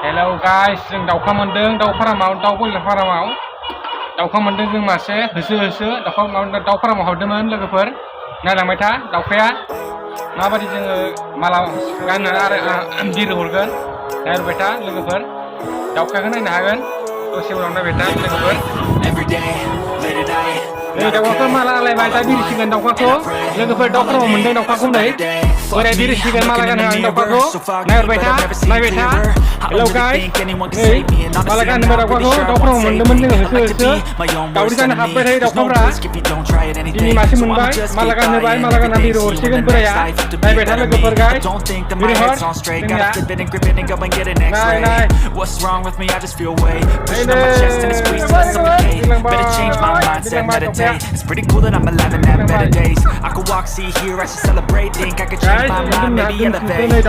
Hello guys, जों दाउखा मोनदों दाउ फारामाव दाउ बयलार फारामाव दाउखा मोनदों जों मासे होसो दाउ फारामाव हाबदोंमोन लोगोफोर नायलांबाय था दाउखाया माबायदि जोङो माला गाननानै आरो बिरहरगोन नायबाय था लोगोफोर दाउखाखौ नायनो हागोन दसे उनाव नायबाय था लोगोफोर नै दाउखाखौ माला आलायबाय दा बिरसिगोन दाउखाखौ लोगोफोर दाउ फारामाव मोनदों दाउखाखौ नै बोराय बिरसिगोन माला गानहोनानै दाउखाखौ नायबाय था Hello guys, नै माला गानहोबाय दाउखाखौ दाउ फारामाव मोनदोंमोन जोङो होसो दाउदै जानो हाबबाय थायो दाउखाफ्रा दिनै मासे मोनबाय माला गानहोबाय माला गानना बिरहरसिगोन बोराया नायबाय था लोगोफोर गाइस बिरहर जोंनिया नाय It's pretty cool that I'm alive and have better days. I could walk, see, hear, I should celebrate. Think I could change my mind, maybe elevate.